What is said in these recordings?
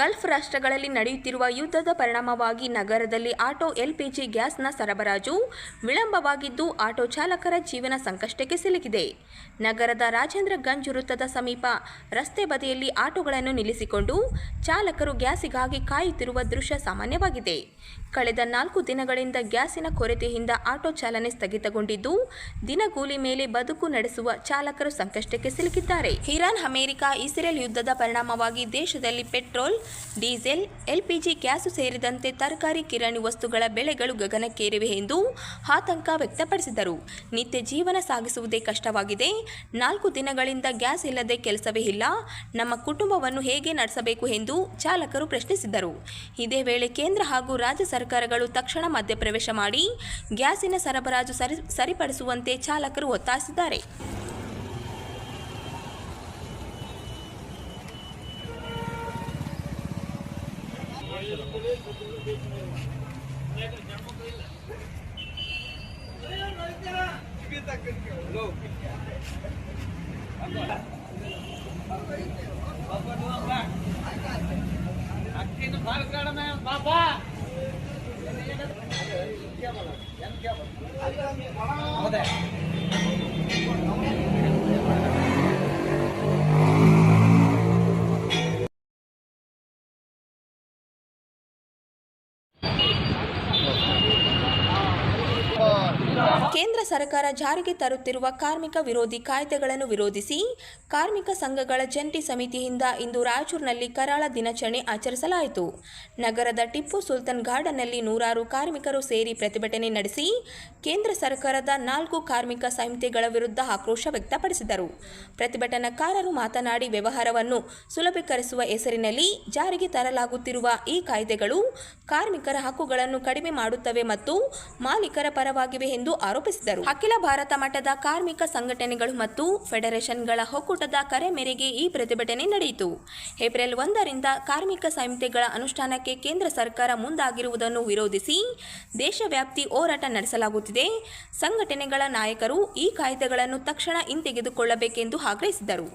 Gulf ರಾಷ್ಟ್ರಗಳಲ್ಲಿ ನಡೆಯುತ್ತಿರುವ ಯುದ್ಧದ ಪರಿಣಾಮವಾಗಿ ನಗರದಲ್ಲಿ ಆಟೋ ಎಲ್ಪಿಜಿ ಗ್ಯಾಸ್ನ ಸರಬರಾಜು ವಿಳಂಬವಾಗಿದ್ದು ಆಟೋ ಚಾಲಕರ ಜೀವನ ಸಂಕಷ್ಟಕ್ಕೆ ಸಿಲುಕಿದೆ. ನಗರದ ರಾಜೇಂದ್ರಗಂಜ್ ವೃತ್ತದ ಸಮೀಪ ರಸ್ತೆ ಬದಿಯಲ್ಲಿ ಆಟೋಗಳನ್ನು ನಿಲ್ಲಿಸಿಕೊಂಡು ಚಾಲಕರು ಗ್ಯಾಸಿಗಾಗಿ ಕಾಯುತ್ತಿರುವ ದೃಶ್ಯ ಸಾಮಾನ್ಯವಾಗಿದೆ. ಕಳೆದ 4 ದಿನಗಳಿಂದ ಗ್ಯಾಸಿನ ಕೊರತೆಯಿಂದ ಆಟೋ ಚಾಲನೆ ಸ್ಥಗಿತಗೊಂಡಿದ್ದು ದಿನಗೂಲಿ ಮೇಲೆ ಬದುಕು ನಡೆಸುವ ಚಾಲಕರು ಸಂಕಷ್ಟಕ್ಕೆ ಸಿಲುಕಿದ್ದಾರೆ. ಇರಾನ್, ಅಮೆರಿಕ, ಇಸ್ರೇಲ್ ಯುದ್ಧದ ಪರಿಣಾಮವಾಗಿ ದೇಶದಲ್ಲಿ ಪೆಟ್ರೋಲ್, ಡೀಸೆಲ್, ಎಲ್ಪಿಜಿ ಗ್ಯಾಸ್ ಸೇರಿದಂತೆ ತರಕಾರಿ, ಕಿರಾಣಿ ವಸ್ತುಗಳ ಬೆಲೆಗಳು ಗಗನಕ್ಕೇರಿವೆ ಎಂದು ಆತಂಕ ವ್ಯಕ್ತಪಡಿಸಿದರು. ನಿತ್ಯ ಜೀವನ ಸಾಗಿಸುವುದೇ ಕಷ್ಟವಾಗಿದೆ. 4 ದಿನಗಳಿಂದ ಗ್ಯಾಸ್ ಇಲ್ಲದೆ ಕೆಲಸವೇ ಇಲ್ಲ. ನಮ್ಮ ಕುಟುಂಬವನ್ನು ಹೇಗೆ ನಡೆಸಬೇಕು ಎಂದು ಚಾಲಕರು ಪ್ರಶ್ನಿಸಿದರು. ಇದೇ ವೇಳೆ ಕೇಂದ್ರ ಹಾಗೂ ರಾಜ್ಯ ಸರ್ಕಾರಗಳು ತಕ್ಷಣ ಮಧ್ಯಪ್ರವೇಶ ಮಾಡಿ ಗ್ಯಾಸಿನ ಸರಬರಾಜು ಸರಿಪಡಿಸುವಂತೆ ಚಾಲಕರು ಒತ್ತಾಯಿಸಿದ್ದಾರೆ. ಕೇಂದ್ರ ಸರ್ಕಾರ ಜಾರಿಗೆ ತರುತ್ತಿರುವ ಕಾರ್ಮಿಕ ವಿರೋಧಿ ಕಾಯ್ದೆಗಳನ್ನು ವಿರೋಧಿಸಿ ಕಾರ್ಮಿಕ ಸಂಘಗಳ ಜಂಟಿ ಸಮಿತಿಯಿಂದ ಇಂದು ರಾಯಚೂರಿನಲ್ಲಿ ಕರಾಳ ದಿನಾಚರಣೆ ಆಚರಿಸಲಾಯಿತು. ನಗರದ ಟಿಪ್ಪು ಸುಲ್ತಾನ್ ಗಾರ್ಡನ್ನಲ್ಲಿ ನೂರಾರು ಕಾರ್ಮಿಕರು ಸೇರಿ ಪ್ರತಿಭಟನೆ ನಡೆಸಿ ಕೇಂದ್ರ ಸರ್ಕಾರದ 4 ಕಾರ್ಮಿಕ ಸಂಹಿತೆಗಳ ವಿರುದ್ಧ ಆಕ್ರೋಶ ವ್ಯಕ್ತಪಡಿಸಿದರು. ಪ್ರತಿಭಟನಾಕಾರರು ಮಾತನಾಡಿ, ವ್ಯವಹಾರವನ್ನು ಸುಲಭೀಕರಿಸುವ ಹೆಸರಿನಲ್ಲಿ ಜಾರಿಗೆ ತರಲಾಗುತ್ತಿರುವ ಈ ಕಾಯ್ದೆಗಳು ಕಾರ್ಮಿಕರ ಹಕ್ಕುಗಳನ್ನು ಕಡಿಮೆ ಮಾಡುತ್ತವೆ ಮತ್ತು ಮಾಲೀಕರ ಪರವಾಗಿವೆ ಎಂದು ಆರೋಪಿಸಿದರು. ಅಖಿಲ ಭಾರತ ಮಟ್ಟದ ಕಾರ್ಮಿಕ ಸಂಘಟನೆಗಳು ಮತ್ತು ಫೆಡರೇಷನ್ಗಳ ಒಕ್ಕೂಟದ ಕರೆ ಮೇರೆಗೆ ಈ ಪ್ರತಿಭಟನೆ ನಡೆಯಿತು. ಏಪ್ರಿಲ್ 1ರಿಂದ ಕಾರ್ಮಿಕ ಸಂಹಿತೆಗಳ ಅನುಷ್ಠಾನಕ್ಕೆ ಕೇಂದ್ರ ಸರ್ಕಾರ ಮುಂದಾಗಿರುವುದನ್ನು ವಿರೋಧಿಸಿ ದೇಶವ್ಯಾಪಿ ಹೋರಾಟ ನಡೆಸಲಾಗುತ್ತಿದೆ. ಸಂಘಟನೆಗಳ ನಾಯಕರು ಈ ಕಾಯ್ದೆಗಳನ್ನು ತಕ್ಷಣ ಹಿಂತೆಗೆದುಕೊಳ್ಳಬೇಕೆಂದು ಆಗ್ರಹಿಸಿದರು.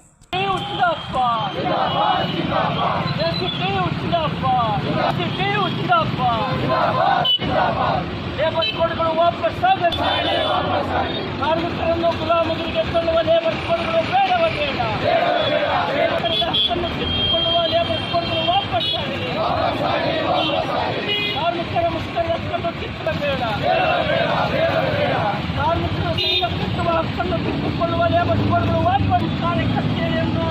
ಲೇಬರ್ ಕೋಡ್ಗಳು ವಾಪಸ್ ಆಗಲಿ. ಕಾರ್ಮಿಕರನ್ನು ಗುಲಾಮಗಿರಿಗೆ ತಳ್ಳುವ ಲೇಬರ್ ಕೋಡ್ಗಳು ಬೇಡವೇ ಬೇಡ. ಹಕ್ಕನ್ನು ಕಿತ್ತುಕೊಳ್ಳುವ ಲೇಬರ್ ಕೋಡ್ಗಳು ವಾಪಸ್ ಆಗಲಿ. ಕಾರ್ಮಿಕರ ಮುಷ್ಕರ ಹಕ್ಕನ್ನು ಕಿತ್ತಬೇಡ. ಕಾರ್ಮಿಕರ ಸಂಘ ಕಿತ್ತುವ ಹಕ್ಕನ್ನು ಕಿತ್ತುಕೊಳ್ಳುವ ಲೇಬರ್ ಕೋಡ್ಗಳು ವಾಪಸ್. ಕಾರ್ಯಕರ್ತೆಯನ್ನು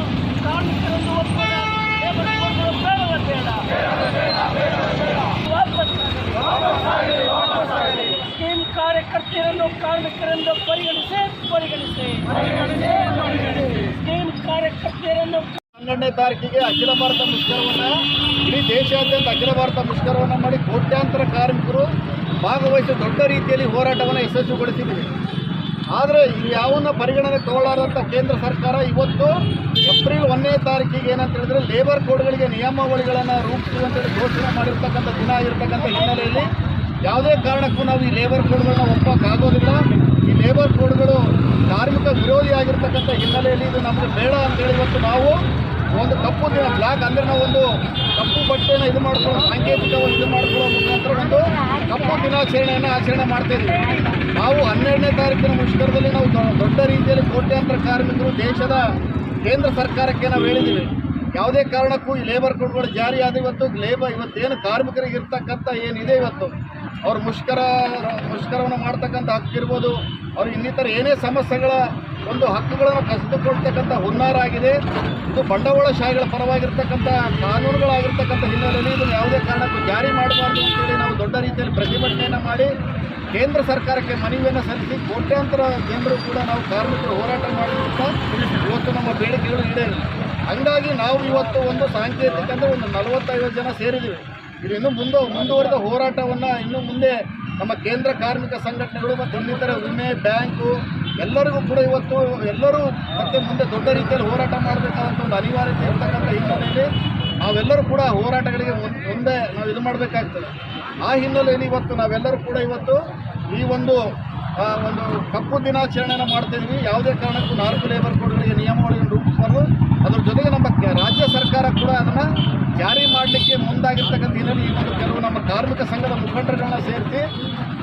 ಕಾರ್ಮಿಕರನ್ನು ಒಪ್ಪದ ಲೇಬರ್ ಕೋಡ್ಗಳು ಬೇಡವೇ ಬೇಡ. ವಾಪಸ್ ಸ್ಕೀಮ್ ಕಾರ್ಯಕರ್ತೆಯರನ್ನು ಕಾರ್ಮಿಕರೆಂದು ಪರಿಗಣಿಸಿ ಸ್ಕೀಮ್ ಕಾರ್ಯಕರ್ತೆಯರನ್ನು 12ನೇ ತಾರೀಕಿಗೆ ಅಖಿಲ ಭಾರತ ಮುಷ್ಕರವನ್ನು ಇಡೀ ದೇಶಾದ್ಯಂತ ಅಖಿಲ ಭಾರತ ಮುಷ್ಕರವನ್ನು ಮಾಡಿ ಕೋಟ್ಯಾಂತರ ಕಾರ್ಮಿಕರು ಭಾಗವಹಿಸಿ ದೊಡ್ಡ ರೀತಿಯಲ್ಲಿ ಹೋರಾಟವನ್ನು ಯಶಸ್ವಿಗೊಳಿಸಿದ್ದೀವಿ. ಆದರೆ ಯಾವನ್ನ ಪರಿಗಣನೆ ತಗೊಳ್ಳಾರಂಥ ಕೇಂದ್ರ ಸರ್ಕಾರ ಇವತ್ತು ಏಪ್ರಿಲ್ 1ನೇ ತಾರೀಕಿಗೆ ಏನಂತ ಹೇಳಿದ್ರೆ ಲೇಬರ್ ಕೋಡ್ಗಳಿಗೆ ನಿಯಮಾವಳಿಗಳನ್ನು ರೂಪಿಸುವಂತೇಳಿ ಘೋಷಣೆ ಮಾಡಿರ್ತಕ್ಕಂಥ ದಿನ ಆಗಿರ್ತಕ್ಕಂಥ ಹಿನ್ನೆಲೆಯಲ್ಲಿ ಯಾವುದೇ ಕಾರಣಕ್ಕೂ ನಾವು ಈ ಲೇಬರ್ ಕೋಡ್ಗಳನ್ನ ಒಪ್ಪಕ್ಕಾಗೋದಿಲ್ಲ. ಈ ಲೇಬರ್ ಕೋಡ್ಗಳು ಕಾರ್ಮಿಕ ವಿರೋಧಿ ಆಗಿರ್ತಕ್ಕಂಥ ಹಿನ್ನೆಲೆಯಲ್ಲಿ ಇದು ನಮಗೆ ಬೇಡ ಅಂತೇಳಿ ಇವತ್ತು ನಾವು ಒಂದು ಕಪ್ಪು ದಿನ ಬ್ಲಾಕ್ ಅಂದರೆ ನಾವು ಒಂದು ಕಪ್ಪು ಬಟ್ಟೆನ ಇದು ಮಾಡ್ಕೊಳ್ಳೋ ಸಾಂಕೇತಿಕವಾಗಿ ಇದು ಮಾಡ್ಕೊಳ್ಳೋ ಮುಖಾಂತರ ಒಂದು ಕಪ್ಪು ದಿನಾಚರಣೆಯನ್ನು ಆಚರಣೆ ಮಾಡ್ತಾಯಿದ್ದೀವಿ. ನಾವು 12ನೇ ತಾರೀಕಿನ ಮುಷ್ಕರದಲ್ಲಿ ನಾವು ದೊಡ್ಡ ರೀತಿಯಲ್ಲಿ ಕೋಟ್ಯಾಂತರ ಕಾರ್ಮಿಕರು ದೇಶದ ಕೇಂದ್ರ ಸರ್ಕಾರಕ್ಕೆ ನಾವು ಹೇಳಿದ್ದೀವಿ, ಯಾವುದೇ ಕಾರಣಕ್ಕೂ ಈ ಲೇಬರ್ ಕೋಡ್ಗಳು ಜಾರಿಯಾದ ಇವತ್ತೇನು ಕಾರ್ಮಿಕರಿಗೆ ಇರ್ತಕ್ಕಂಥ ಏನಿದೆ ಇವತ್ತು ಅವ್ರು ಮುಷ್ಕರವನ್ನು ಮಾಡ್ತಕ್ಕಂಥ ಹಕ್ಕಿರ್ಬೋದು, ಅವ್ರು ಇನ್ನಿತರ ಏನೇ ಸಮಸ್ಯೆಗಳ ಒಂದು ಹಕ್ಕುಗಳನ್ನು ಕಸಿದುಕೊಳ್ತಕ್ಕಂಥ ಹುನ್ನಾರ ಆಗಿದೆ. ಇದು ಬಂಡವಾಳಶಾಹಿಗಳ ಪರವಾಗಿರ್ತಕ್ಕಂಥ ಕಾನೂನುಗಳಾಗಿರ್ತಕ್ಕಂಥ ಹಿನ್ನೆಲೆಯಲ್ಲಿ ಇದನ್ನು ಯಾವುದೇ ಕಾರಣಕ್ಕೂ ಜಾರಿ ಮಾಡಬಾರ್ದು ಅಂತೇಳಿ ನಾವು ದೊಡ್ಡ ರೀತಿಯಲ್ಲಿ ಪ್ರತಿಭಟನೆಯನ್ನು ಮಾಡಿ ಕೇಂದ್ರ ಸರ್ಕಾರಕ್ಕೆ ಮನವಿಯನ್ನು ಸಲ್ಲಿಸಿ ಕೋಟ್ಯಾಂತರ ಜನರು ಕೂಡ ನಾವು ಕಾರ್ಮಿಕರು ಹೋರಾಟ ಮಾಡಿದಂಥ ಇವತ್ತು ನಮ್ಮ ಬೇಡಿಕೆಗಳು ಈಡೇರಿವೆ. ಹಂಗಾಗಿ ನಾವು ಇವತ್ತು ಒಂದು ಸಾಂಕೇತಿಕ ಅಂದರೆ ಒಂದು 45 ಜನ ಸೇರಿದ್ದೀವಿ. ಇದು ಇನ್ನೂ ಮುಂದುವರೆದ ಹೋರಾಟವನ್ನು ಇನ್ನು ಮುಂದೆ ನಮ್ಮ ಕೇಂದ್ರ ಕಾರ್ಮಿಕ ಸಂಘಟನೆಗಳು ಮತ್ತು ಇನ್ನಿತರ ವಿಮೆ, ಬ್ಯಾಂಕು ಎಲ್ಲರಿಗೂ ಕೂಡ ಇವತ್ತು ಎಲ್ಲರೂ ಮತ್ತೆ ಮುಂದೆ ದೊಡ್ಡ ರೀತಿಯಲ್ಲಿ ಹೋರಾಟ ಮಾಡಬೇಕಾದಂಥ ಒಂದು ಅನಿವಾರ್ಯತೆ ಇರ್ತಕ್ಕಂಥ ಹಿನ್ನೆಲೆಯಲ್ಲಿ ನಾವೆಲ್ಲರೂ ಕೂಡ ಹೋರಾಟಗಳಿಗೆ ಮುಂದೆ ನಾವು ಇದು ಮಾಡಬೇಕಾಗ್ತದೆ. ಆ ಹಿನ್ನೆಲೆಯಲ್ಲಿ ಇವತ್ತು ನಾವೆಲ್ಲರೂ ಕೂಡ ಇವತ್ತು ಈ ಒಂದು ಕಪ್ಪು ದಿನಾಚರಣೆಯನ್ನು ಮಾಡ್ತಿದ್ವಿ. ಯಾವುದೇ ಕಾರಣಕ್ಕೂ 4 ಲೇಬರ್ ಕೋಡ್ಗಳಿಗೆ ನಿಯಮಾವಳಿಯನ್ನು ರೂಪಿಸಬಾರ್ದು. ಅದ್ರ ಜೊತೆಗೆ ನಮ್ಮ ರಾಜ್ಯ ಸರ್ಕಾರ ಕೂಡ ಅದನ್ನು ಜಾರಿ ಮಾಡಲಿಕ್ಕೆ ಮುಂದಾಗಿರ್ತಕ್ಕಂಥ ಹಿನ್ನೆಲೆ ಈ ಒಂದು ಕೆಲವು ನಮ್ಮ ಕಾರ್ಮಿಕ ಸಂಘದ ಮುಖಂಡರುಗಳನ್ನ ಸೇರಿಸಿ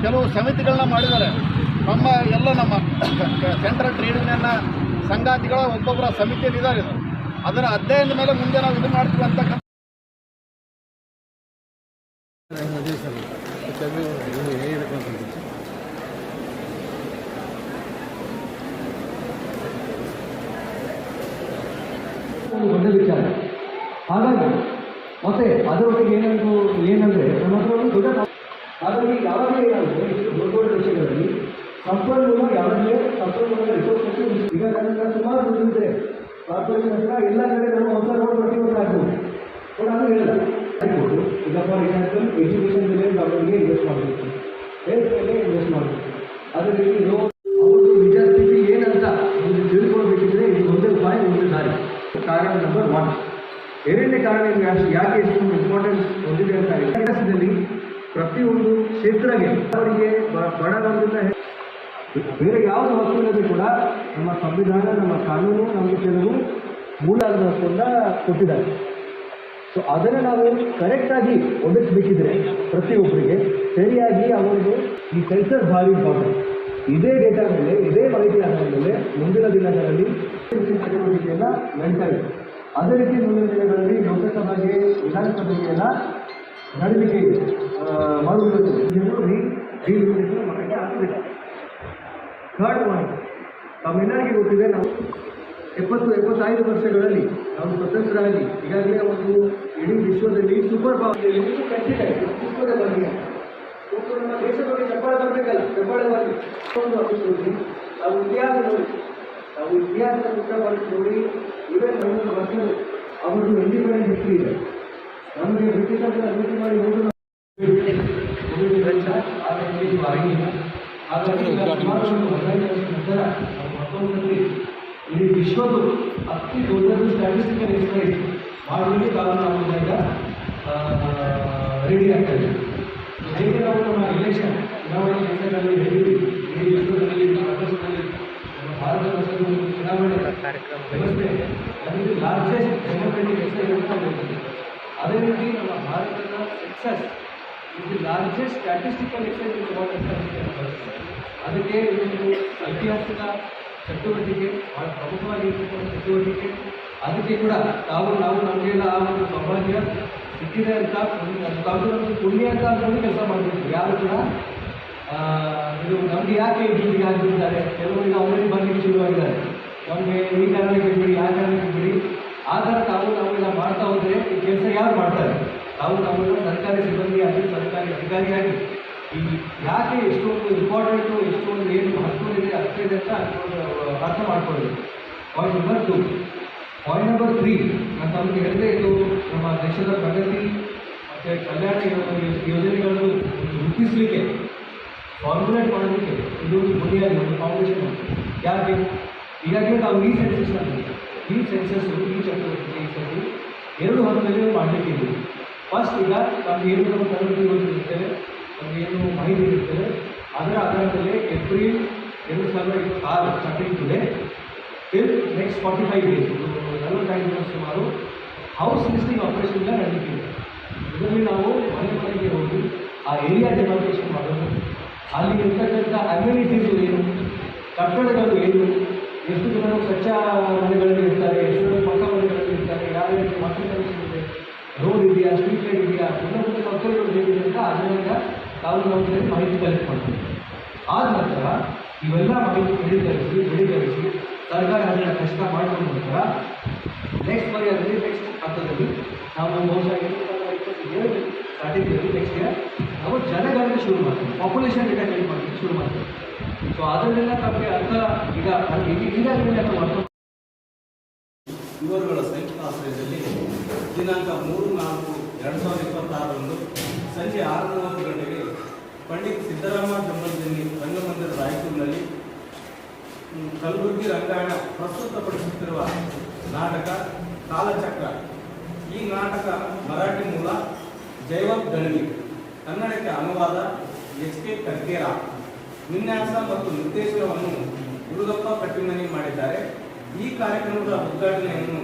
ಕೆಲವು ಸಮಿತಿಗಳನ್ನ ಮಾಡಿದ್ದಾರೆ. ನಮ್ಮ ಸೆಂಟ್ರಲ್ ಟ್ರೇಡ್ ಯೂನಿಯನ್ನ ಸಂಗಾತಿಗಳ ಒಬ್ಬೊಬ್ಬರ ಸಮಿತಿಯಲ್ಲಿ ಇದ್ದಾರೆ. ಇದು ಅದರ ಅಧ್ಯಯನದ ಮೇಲೆ ಮುಂದೆ ನಾವು ಇದು ಮಾಡ್ತೀವಿ ಅಂತಕ್ಕಂಥ ದೊಡ್ಡ ವಿಚಾರ. ಹಾಗಾಗಿ ಮತ್ತೆ ಅದರೊಟ್ಟಿಗೆ ಏನಂದರೆ ನಮ್ಮ ಹತ್ರ ಒಂದು ದೊಡ್ಡ ಹಾಗಾಗಿ ಯಾವಾಗಲೇ ಏನಾಗುತ್ತೆ ದೊಡ್ಡ ದೊಡ್ಡ ವಿಷಯಗಳಲ್ಲಿ ಸಂಪನ್ಮೂಲ ಯಾವಾಗಲೇ ಸಂಪನ್ಮೂಲದ ರಿಸೋರ್ಸಸ್ ಈಗ ನನ್ನ ಸುಮಾರು ದುಡ್ಡಿದೆ ಕಾರ್ಪೊರೇಷನ್ ಹತ್ರ ಎಲ್ಲ ಕಡೆ ನಮ್ಮ ಹೊಸ ರೋಡ್ ಪ್ರತಿಯೊಂದು ಆಗ್ಬೋದು ಕೂಡ ಅದು ಹೇಳಲ್ಲ ಆಗ್ಬೋದು. ಈಗ ಫಾರ್ ಎಕ್ಸಾಂಪಲ್ ಎಜುಕೇಷನ್ ಮೇಲೆ ಅವರಿಗೆ ಇನ್ವೆಸ್ಟ್ ಮಾಡಬೇಕು, ಹೆಲ್ತ್ ಮೇಲೆ ಇನ್ವೆಸ್ಟ್ ಮಾಡಬೇಕು. ಅದೇ ರೀತಿ ಅವ್ರದ್ದು ನಿಜ ಸ್ಥಿತಿ ಏನಂತ ಒಂದು ತಿಳ್ಕೊಳ್ಬೇಕಿದ್ರೆ ಇದು ಒಂದೇ ಉಪಾಯ, ಒಂದೇ ದಾರಿ. ಕಾರಣ ನಂಬರ್ 1. ಎರಡನೇ ಕಾರಣ ಯಾಕೆ ಇಷ್ಟೊಂದು ಇಂಪಾರ್ಟೆನ್ಸ್ ಹೊಂದಿದೆ ಅಂತ ಇತಿಹಾಸದಲ್ಲಿ ಪ್ರತಿಯೊಂದು ಕ್ಷೇತ್ರಕ್ಕೆ ಅವರಿಗೆ ಬಡವರಿಂದ ಬೇರೆ ಯಾವುದು ಹಕ್ಕುಗಳಲ್ಲಿ ಕೂಡ ನಮ್ಮ ಸಂವಿಧಾನ, ನಮ್ಮ ಕಾನೂನು ನಮಗೆ ಕೆಲವು ಮೂಲ ಹಕ್ಕನ್ನು ಕೊಟ್ಟಿದ್ದಾರೆ. ಸೊ ಅದನ್ನು ನಾವು ಕರೆಕ್ಟಾಗಿ ಒದಗಿಸಬೇಕಿದ್ರೆ ಪ್ರತಿಯೊಬ್ಬರಿಗೆ ಸರಿಯಾಗಿ ಅವರದು ಈ ಸೆನ್ಸರ್ ಭಾರಿ ಇಂಪಾರ್ಟೆಂಟ್. ಇದೇ ಡೇಟಾ ಮೇಲೆ, ಇದೇ ಮಾಹಿತಿ ಆಧಾರದ ಮೇಲೆ ಮುಂದಿನ ದಿನಗಳಲ್ಲಿ ಚಟುವಟಿಕೆಯನ್ನು ನಡೀತಾ ಇದೆ. ಅದೇ ರೀತಿ ಮುಂದಿನ ದಿನಗಳಲ್ಲಿ ಲೋಕಸಭೆಗೆ, ವಿಧಾನಸಭೆಗೆಲ್ಲ ನಡೀಲಿಕ್ಕೆ ಮಾಡುವುದು ಮಕ್ಕಳಿಗೆ ಆಗಬೇಕು. ಥರ್ಡ್ ಪಾಯಿಂಟ್, ತಮ್ಮೆಲ್ಲರಿಗೂ ಗೊತ್ತಿದೆ, ನಾವು 70-75 ವರ್ಷಗಳಲ್ಲಿ ನಾವು ಸ್ವತಂತ್ರರಾಗಿ ಈಗಾಗಲೇ ಒಂದು ಇಡೀ ವಿಶ್ವದಲ್ಲಿ ಸೂಪರ್ ಪವರ್ ವಿಶ್ವದ ಬಗ್ಗೆ ನಮ್ಮ ದೇಶದ ಬಗ್ಗೆ ಹೆಬ್ಬಾಳ ಬರಬೇಕಲ್ಲ, ಹೆಬ್ಬಾಳ ಬರಲಿ ಒಂದು ಅಭಿವೃದ್ಧಿ. ನಾವು ಇತಿಹಾಸ ನೋಡಿ, ನಾವು ಇತಿಹಾಸದ ಪುಸ್ತಕವನ್ನು ನೋಡಿ ಇವೇ ನಮ್ಮ ವರ್ಷಗಳು ಅವರದ್ದು ಇಂಡಿಪೆಂಡೆಂಟ್ ಹಿಸ್ಟ್ರಿ ಇದೆ. ನಮಗೆ ಬ್ರಿಟಿಷರು ಅಭಿವೃದ್ಧಿ ಮಾಡಿ ಹೋಗಿ ಹಾಗಾಗಿ ನಂತರ ಮತ್ತೊಂದು ಇಡೀ ವಿಶ್ವದ ಅತಿ ದೊಡ್ಡದು ಸ್ಟ್ಯಾಟಿಸ್ಟಿಕಲ್ ಎಕ್ಸರ್ಸೈಸ್ ಮಾಡಲಿಕ್ಕೆ ನಾವು ಈಗ ರೆಡಿ ಆಗ್ತಾ ಇದ್ದೀವಿ. ಹೇಗೆ ನಾವು ನಮ್ಮ ಎಲೆಕ್ಷನ್ ಚುನಾವಣೆ ಕೆಲಸಗಳಲ್ಲಿ ಹೇಳಿದ್ವಿ, ಇಡೀ ವಿಶ್ವದಲ್ಲಿ ಪ್ರಪಂಚದಲ್ಲಿ ನಮ್ಮ ಭಾರತ ವರ್ಷದ ಚುನಾವಣೆ ವ್ಯವಸ್ಥೆ ಅದರಲ್ಲಿ ಲಾರ್ಜೆಸ್ಟ್ ಡೆಮೋಕ್ರೆಟಿಕ್ ಎಕ್ಸರ್ಸೈಸ್ ಅಂತ ಹೇಳ್ತೀವಿ. ಅದೇ ರೀತಿ ನಮ್ಮ ಭಾರತದ ಸಕ್ಸಸ್ ಇದು ಲಾರ್ಜೆಸ್ಟ್ ಸ್ಟ್ಯಾಟಿಸ್ಟಿಕಲ್ ಎಕ್ಸರ್ಸೈಸ್. ಅದಕ್ಕೆ ಇದೊಂದು ಐತಿಹಾಸಿಕ ಚಟುವಟಿಕೆ, ಭಾಳ ಪ್ರಮುಖವಾಗಿರ್ತಕ್ಕಂಥ ಚಟುವಟಿಕೆ. ಅದಕ್ಕೆ ಕೂಡ ನಾವು ನಮಗೆಲ್ಲ ಆ ಒಂದು ಸೌಭಾಗ್ಯ ಸಿಕ್ಕಿದೆ ಅಂತ ಒಂದು ಪುಣ್ಯ ಅಂತ ಅಂದ್ಕೊಂಡು ಕೆಲಸ ಮಾಡಬೇಕು. ಯಾರು ಕೂಡ ಇದು ನಮಗೆ ಯಾಕೆ ಡ್ಯೂಟಿಗೆ ಆಗಿಬಿಟ್ಟಿದ್ದಾರೆ, ಕೆಲವರು ಈಗ ಅವರಿಗೆ ಬರಲಿಕ್ಕೆ ಶುರುವಾಗಿದ್ದಾರೆ, ನಮಗೆ ಈ ಕಾರಣಕ್ಕೆ ಬಿಡಿ, ಆ ಕಾರಣಕ್ಕೆ ಬಿಡಿ. ಆ ಥರ ನಾವೆಲ್ಲ ಮಾಡ್ತಾ ಹೋದರೆ ಈ ಕೆಲಸ ಯಾರು ಮಾಡ್ತಾರೆ? ನಾವೆಲ್ಲ ಸರ್ಕಾರಿ ಸಿಬ್ಬಂದಿಯಾಗಿ, ಸರ್ಕಾರಿ ಅಧಿಕಾರಿಯಾಗಿ ಈ ಯಾಕೆ ಎಷ್ಟೊಂದು ಇಂಪಾರ್ಟೆಂಟು, ಎಷ್ಟೊಂದು ಏನು ಹಕ್ಕಿದೆ ಅರ್ಥಿದೆ ಅಂತ ಅರ್ಥ ಮಾಡ್ಕೊಳ್ಳೋದು. Point number 2. ಪಾಯಿಂಟ್ ನಂಬರ್ 3, ನಾನು ತಮಗೆ ಹೇಳಿದೆ, ಇದು ನಮ್ಮ ದೇಶದ ಪ್ರಗತಿ ಮತ್ತು ಕಲ್ಯಾಣ ಯೋಜನೆಗಳನ್ನು ರೂಪಿಸಲಿಕ್ಕೆ, ಫಾರ್ಮುಲೇಟ್ ಮಾಡೋದಕ್ಕೆ ಇದು ಬುನಿಯಾದಿ ಒಂದು ಫೌಂಡೇಶನ್. ಯಾಕೆ ಹೀಗಾಗಿ ನಾವು ಈ ಸೆನ್ಸಸ್ಸು ಈ ಚಟುವಟಿಕೆ ಈ ಸರಿ 2 ಹಂತದಲ್ಲಿ ಮಾಡಲಿಕ್ಕಿದ್ದೀವಿ. ಫಸ್ಟ್, ಈಗ ನಮಗೆ ಏನು ನಮ್ಮ ತರಬೇತಿ ಗೊತ್ತಿರ್ತೇವೆ, ನಮಗೇನು ಮಾಹಿತಿ ಇರ್ತೇವೆ, ಅದರ ಆಧಾರದಲ್ಲಿ April 2026 starting today till next 45 days, 45 ದಿನ ಸುಮಾರು ಹೌಸ್ ಲಿಸ್ಟಿಂಗ್ ಆಪರೇಷನ್ ನಡೆಯುತ್ತಿದೆ. ಇದರಲ್ಲಿ ನಾವು ಮನೆಗೆ ಹೋಗಿ ಆ ಏರಿಯಾ ಡೆಮಾರ್ಕೇಷನ್ ಮಾಡೋದು, ಅಲ್ಲಿ ಇರ್ತಕ್ಕಂಥ ಅಮ್ಯುನಿಟೀಸ್ ಏನು, ಕಟ್ಟಡಗಳು ಏನು, ಎಷ್ಟು ಜನರು ಸ್ವಚ್ಛ ಮನೆಗಳಲ್ಲಿ ಇರ್ತಾರೆ, ಎಷ್ಟು ಜನ ಪಕ್ಕ ಮನೆಗಳಲ್ಲಿ ಇರ್ತಾರೆ, ಯಾವ ರೀತಿ ವಾಟರ್ ಕನೆಕ್ಷನ್ ಇದೆ, ರೋಡ್ ಇದೆಯಾ, ಸ್ಟ್ರೀಟ್ ಲೈಟ್ ಇದೆಯಾ, ಮೂಲಭೂತ ಸೌಕರ್ಯಗಳು ಹೇಗಿದೆ ಅಂತ ಅದರಿಂದ ನಾವು ಸೇರಿ ಮಾಹಿತಿ ಕಲೆಕ್ಟ್ ಮಾಡ್ತೀವಿ. ಆದ ನಂತರ ಇವೆಲ್ಲ ಮಾಹಿತಿ ದೃಢೀಕರಿಸಿ ಸರ್ಕಾರ ಅದನ್ನು ಕಷ್ಟ ಮಾಡಿದ ನಂತರ ನೆಕ್ಸ್ಟ್ ಪರ್ಯಾಯದಲ್ಲಿ ನೆಕ್ಸ್ಟ್ ಹಂತದಲ್ಲಿ ನಾವು ಬಹುಶಃ 2027 ಸ್ಟಾರ್ಟಿಂಗಲ್ಲಿ ನೆಕ್ಸ್ಟ್ ಇಯರ್ ನಾವು ಜನಗಣನೆ ಶುರು ಮಾಡ್ತೀವಿ, ಪಾಪ್ಯುಲೇಷನ್ ಡೇಟಾ ಕಲೆಕ್ಟ್ ಮಾಡಲಿಕ್ಕೆ ಶುರು ಮಾಡ್ತೀವಿ. ಸೊ ಅದರಿಂದ ನಮಗೆ ಅರ್ಥ ಈಗಾಗಲೇ ನಾವು ಅರ್ಥ ಇವರುಗಳ ಸಂಯುಕ್ತ ಆಶ್ರಯದಲ್ಲಿ ದಿನಾಂಕ 3/4/2026 ಸಂಜೆ 6:30 ಗಂಟೆಗೆ ಪಂಡಿತ್ ಸಿದ್ದರಾಮ ಜಂಬಲ್ದಿನ್ನಿ ರಂಗಮಂದಿರ ರಾಯಚೂರಿನಲ್ಲಿ ಕಲಬುರಗಿ ರಂಗಾಯಣ ಪ್ರಸ್ತುತಪಡಿಸುತ್ತಿರುವ ನಾಟಕ ಕಾಲಚಕ್ರ. ಈ ನಾಟಕ ಮರಾಠಿ ಮೂಲ, ಜೈವತ್ ಗಣವಿ, ಕನ್ನಡಕ್ಕೆ ಅನುವಾದ HK ಕರ್ಕೇರ, ವಿನ್ಯಾಸ ಮತ್ತು ನಿರ್ದೇಶನವನ್ನು ಗುರುದಪ್ಪ ಕಟ್ಟಿಮನಿ ಮಾಡಿದ್ದಾರೆ. ಈ ಕಾರ್ಯಕ್ರಮದ ಉದ್ಘಾಟನೆಯನ್ನು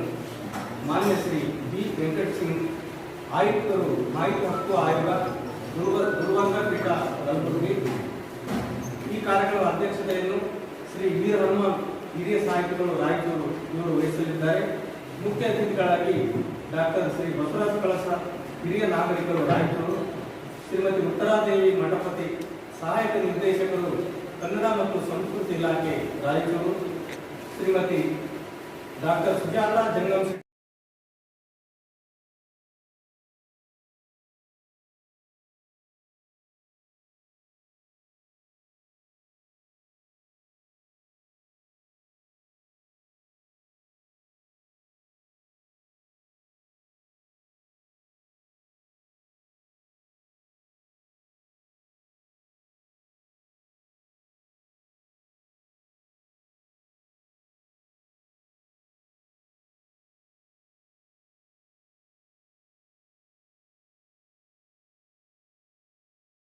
ಮಾನ್ಯ ಶ್ರೀ ಬಿ ವೆಂಕಟ್ ಸಿಂಗ್, ಆಯುಕ್ತರು ಮಾಹಿತಿ ಹಕ್ಕು ಆಯೋಗ, ಗುರುವಂಗ ಪೀಠ ಕಲಬುರಗಿ. ಈ ಕಾರ್ಯಕ್ರಮದ ಅಧ್ಯಕ್ಷತೆಯನ್ನು ಶ್ರೀ ವೀರಹನುಮ ಹಿರಿಯ ಸಾಹಿತಿಗಳು ರಾಯಚೂರು ಇವರು ವಹಿಸಲಿದ್ದಾರೆ. ಮುಖ್ಯ ಅತಿಥಿಗಳಾಗಿ ಡಾಕ್ಟರ್ ಶ್ರೀ ಬಸವರಾಜ ಕಳಸ, ಹಿರಿಯ ನಾಗರಿಕರು ರಾಯಚೂರು, ಶ್ರೀಮತಿ ಉತ್ತರಾದೇವಿ ಮಠಪತಿ, ಸಹಾಯಕ ನಿರ್ದೇಶಕರು ಕನ್ನಡ ಮತ್ತು ಸಂಸ್ಕೃತಿ ಇಲಾಖೆ ರಾಯಚೂರು, ಶ್ರೀಮತಿ ಡಾಕ್ಟರ್ ಸುಜಾತಾ ಜಂಗಮ್